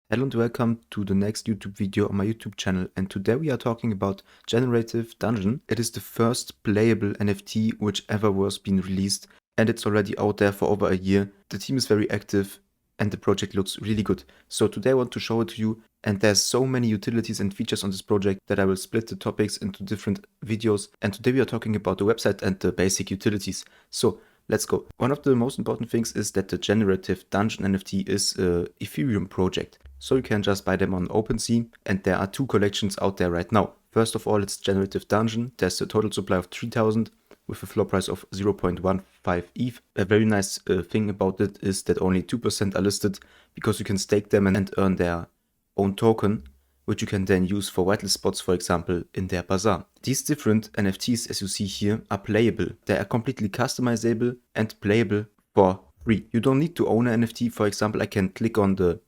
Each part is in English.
Hello and welcome to the next YouTube video on my YouTube channel, and today we are talking about Generative Dungeon. It is the first playable NFT which ever was been released, and it's already out there for over a year. The team is very active and the project looks really good. So today I want to show it to you, and there's so many utilities and features on this project that I will split the topics into different videos, and today we are talking about the website and the basic utilities. So let's go. One of the most important things is that the Generative Dungeon NFT is a Ethereum project. So you can just buy them on Opensea, and there are two collections out there right now. First of all, it's Generative Dungeon. There's a total supply of 3,000 with a floor price of 0.15 ETH. A very nice thing about it is that only 2% are listed because you can stake them and earn their own token, which you can then use for whitelist spots, for example, in their bazaar. These different NFTs, as you see here, are playable. They are completely customizable and playable for free. You don't need to own an NFT. For example, I can click on the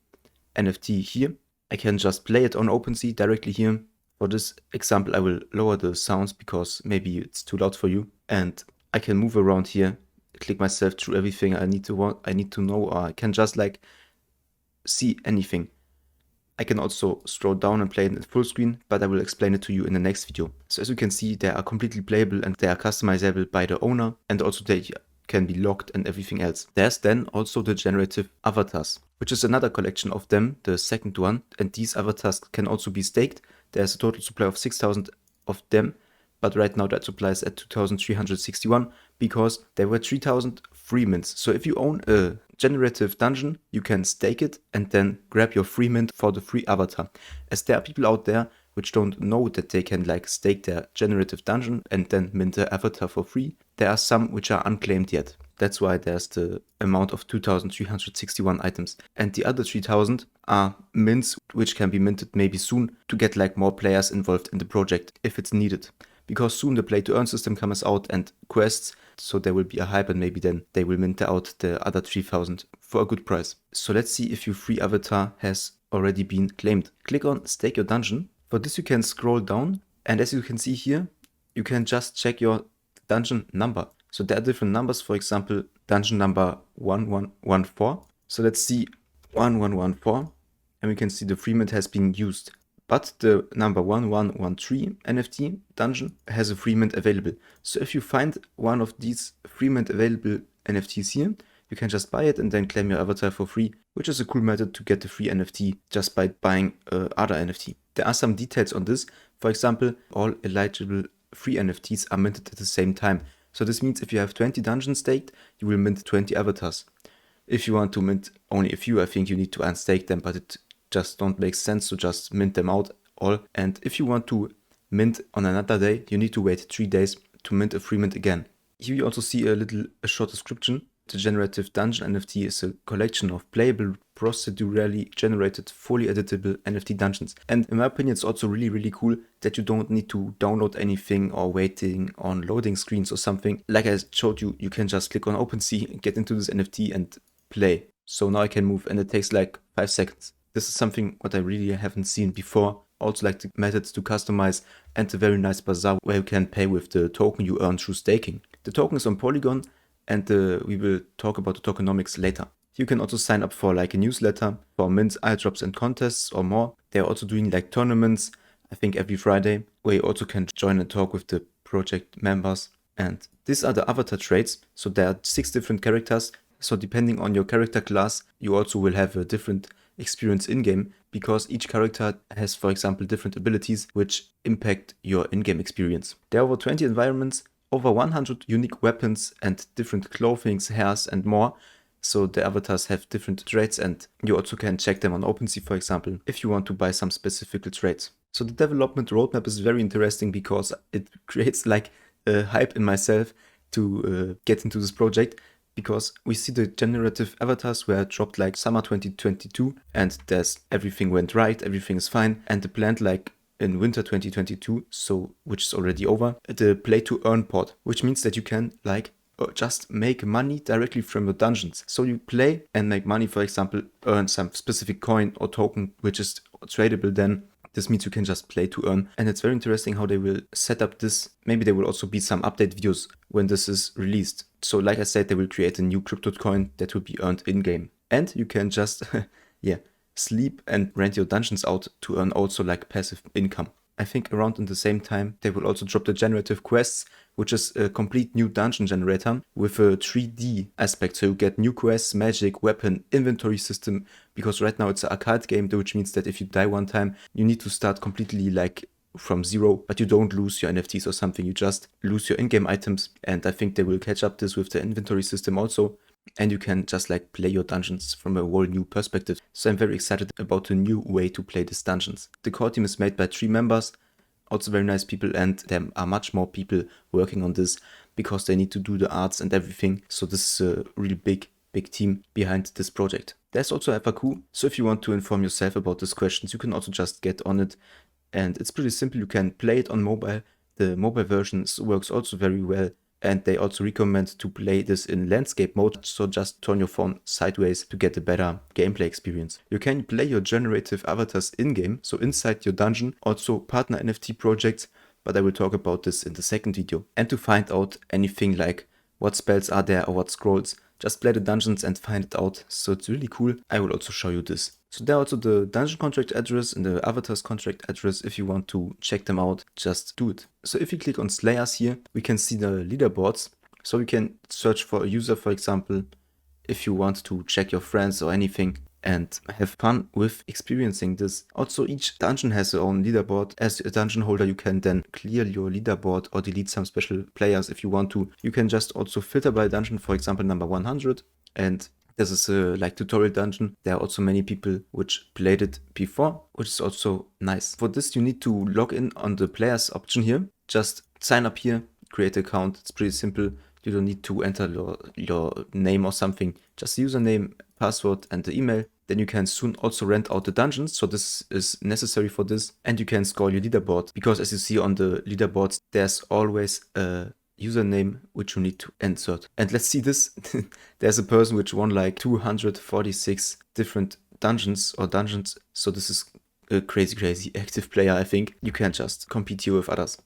NFT here. I can just play it on OpenSea directly here. For this example, I will lower the sounds because maybe it's too loud for you. And I can move around here, click myself through everything I need to know, or I can just like see anything. I can also scroll down and play it in full screen, but I will explain it to you in the next video. So as you can see, they are completely playable and they are customizable by the owner, and also they can be locked and everything else. There's then also the generative avatars, which is another collection of them, the second one, and these avatars can also be staked. There's a total supply of 6,000 of them, but right now that supply is at 2,361 because there were 3,000 free mints. So if you own a generative dungeon, you can stake it and then grab your free mint for the free avatar. As there are people out there which don't know that they can like stake their generative dungeon and then mint their avatar for free, there are some which are unclaimed yet. That's why there's the amount of 2,361 items. And the other 3,000 are mints which can be minted maybe soon to get like more players involved in the project if it's needed. Because soon the play to earn system comes out and quests, so there will be a hype and maybe then they will mint out the other 3,000 for a good price. So let's see if your free avatar has already been claimed. Click on stake your dungeon. For this you can scroll down, and as you can see here, you can just check your dungeon number. So there are different numbers, for example, dungeon number 1114. So let's see 1114, and we can see the free mint has been used. But the number 1113 NFT dungeon has a free mint available. So if you find one of these free mint available NFTs here, you can just buy it and then claim your avatar for free, which is a cool method to get the free NFT just by buying other NFT. There are some details on this. For example, all eligible free NFTs are minted at the same time. So this means if you have 20 dungeons staked, you will mint 20 avatars. If you want to mint only a few, I think you need to unstake them, but it just don't make sense to just mint them out all. And if you want to mint on another day, you need to wait 3 days to mint a free mint again. Here you also see a short description. The Generative Dungeon NFT is a collection of playable, procedurally generated, fully editable NFT dungeons. And in my opinion, it's also really cool that you don't need to download anything or waiting on loading screens or something. Like I showed you, you can just click on OpenSea, get into this NFT and play. So now I can move and it takes like 5 seconds. This is something what I really haven't seen before. Also like the methods to customize and the very nice bazaar where you can pay with the token you earn through staking. The token is on Polygon, and we will talk about the tokenomics later. You can also sign up for like a newsletter for mints, airdrops and contests or more. They're also doing like tournaments, I think every Friday, where you also can join and talk with the project members. And these are the avatar traits. So there are 6 different characters. So depending on your character class, you also will have a different experience in-game, because each character has, for example, different abilities which impact your in-game experience. There are over 20 environments, over 100 unique weapons and different clothings, hairs and more. So the avatars have different traits, and you also can check them on OpenSea, for example, if you want to buy some specific traits. So the development roadmap is very interesting because it creates like a hype in myself to get into this project, because we see the generative avatars were dropped like summer 2022 and everything went right, everything is fine, and the planned like in winter 2022, so which is already over, the play to earn pod, which means that you can like just make money directly from your dungeons. So you play and make money, for example, earn some specific coin or token which is tradable then. This means you can just play to earn, and it's very interesting how they will set up this. Maybe there will also be some update videos when this is released. So like I said, they will create a new crypto coin that will be earned in-game. And you can just, yeah, sleep and rent your dungeons out to earn also like passive income. I think around in the same time, they will also drop the Generative quests, which is a complete new dungeon generator with a 3D aspect. So you get new quests, magic, weapon, inventory system, because right now it's an arcade game, which means that if you die one time, you need to start completely like from zero, but you don't lose your NFTs or something, you just lose your in-game items. And I think they will catch up this with the inventory system also. And you can just like play your dungeons from a whole new perspective. So I'm very excited about the new way to play these dungeons. The core team is made by 3 members, also very nice people, and there are much more people working on this because they need to do the arts and everything. So this is a really big team behind this project. There's also a FAQ, so if you want to inform yourself about these questions, you can also just get on it. And it's pretty simple, you can play it on mobile. The mobile version works also very well. And they also recommend to play this in landscape mode, so just turn your phone sideways to get a better gameplay experience. You can play your generative avatars in-game, so inside your dungeon, also partner NFT projects, but I will talk about this in the second video. And to find out anything like what spells are there or what scrolls, just play the dungeons and find it out, so it's really cool. I will also show you this. So there are also the dungeon contract address and the avatars contract address. If you want to check them out, just do it. So if you click on Slayers here, we can see the leaderboards. So we can search for a user, for example, if you want to check your friends or anything and have fun with experiencing this. Also, each dungeon has their own leaderboard. As a dungeon holder, you can then clear your leaderboard or delete some special players if you want to. You can just also filter by dungeon, for example, number 100. And this is a like tutorial dungeon. There are also many people which played it before, which is also nice. For this, you need to log in on the players option here. Just sign up here, create an account. It's pretty simple. You don't need to enter your name or something. Just username, password, and the email. Then you can soon also rent out the dungeons. So this is necessary for this. And you can score your leaderboard. Because as you see on the leaderboards, there's always a username which you need to insert. And let's see this. There's a person which won like 246 different dungeons. So this is a crazy active player, I think. You can just compete here with others.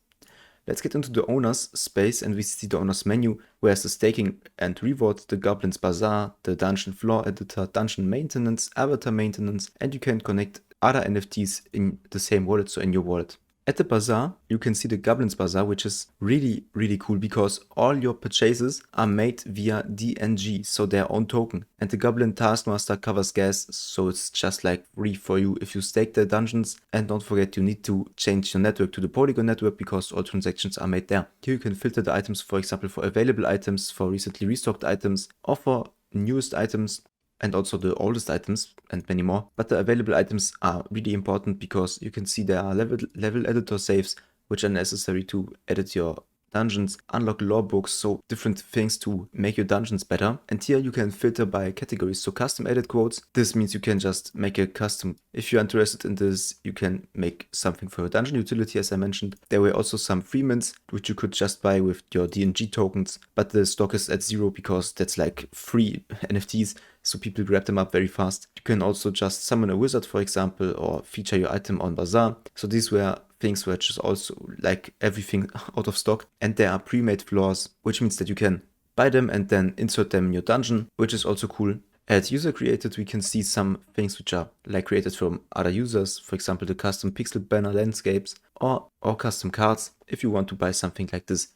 Let's get into the owner's space and we see the owner's menu, where's the staking and rewards, the Goblin's Bazaar, the dungeon floor editor, dungeon maintenance, avatar maintenance, and you can connect other NFTs in the same wallet, so in your wallet. At the bazaar, you can see the Goblin's Bazaar, which is really cool because all your purchases are made via DNG, so their own token. And the Goblin Taskmaster covers gas, so it's just like free for you if you stake the dungeons. And don't forget, you need to change your network to the Polygon network because all transactions are made there. Here you can filter the items, for example, for available items, for recently restocked items, or for newest items, and also the oldest items and many more. But the available items are really important because you can see there are level editor saves which are necessary to edit your dungeons, unlock lore books, so different things to make your dungeons better. And here you can filter by categories, so custom edit quotes. This means you can just make a custom. If you're interested in this, you can make something for your dungeon utility, as I mentioned. There were also some free mints, which you could just buy with your DNG tokens, but the stock is at 0 because that's like free NFTs, so people grab them up very fast. You can also just summon a wizard, for example, or feature your item on Bazaar. So these were things which is also like everything out of stock, and there are pre-made floors, which means that you can buy them and then insert them in your dungeon, which is also cool. At user created, we can see some things which are like created from other users, for example the custom pixel banner landscapes or custom cards if you want to buy something like this.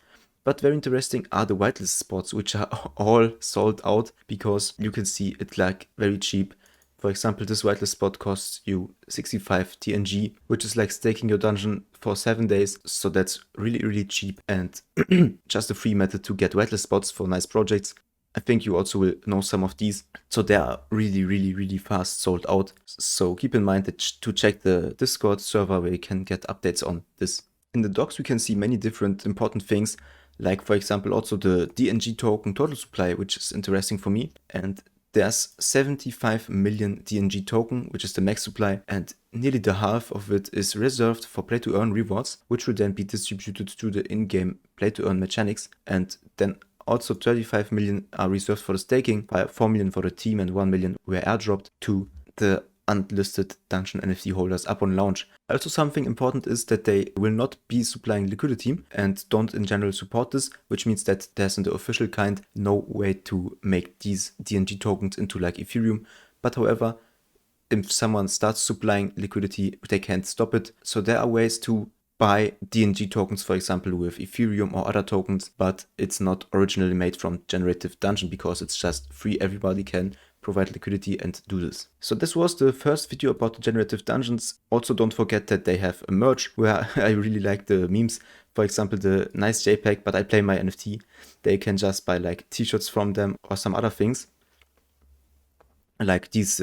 But very interesting are the whitelist spots, which are all sold out because you can see it like very cheap. For example, this whitelist spot costs you 65 TNG, which is like staking your dungeon for 7 days. So that's really cheap and just a free method to get whitelist spots for nice projects. I think you also will know some of these. So they are really fast sold out. So keep in mind that to check the Discord server where you can get updates on this. In the docs, we can see many different important things, like for example also the DNG token total supply, which is interesting for me. And there's 75 million DNG token, which is the max supply, and nearly the half of it is reserved for play to earn rewards, which will then be distributed to the in-game play to earn mechanics. And then also 35 million are reserved for the staking, 4 million for the team, and 1 million were airdropped to the unlisted dungeon NFT holders upon launch. Also something important is that they will not be supplying liquidity and don't in general support this, which means that there's in the official kind no way to make these DNG tokens into like Ethereum. But however, if someone starts supplying liquidity, they can't stop it. So there are ways to buy DNG tokens, for example, with Ethereum or other tokens, but it's not originally made from Generative Dungeon because it's just free. Everybody can provide liquidity and do this. So this was the first video about the Generative Dungeons. Also, don't forget that they have a merch where I really like the memes. For example, the nice JPEG, but I play my NFT. They can just buy like t-shirts from them or some other things. Like this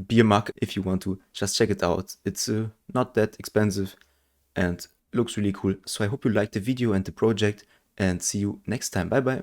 beer mug, if you want to just check it out. It's not that expensive and looks really cool. So I hope you liked the video and the project, and see you next time. Bye bye.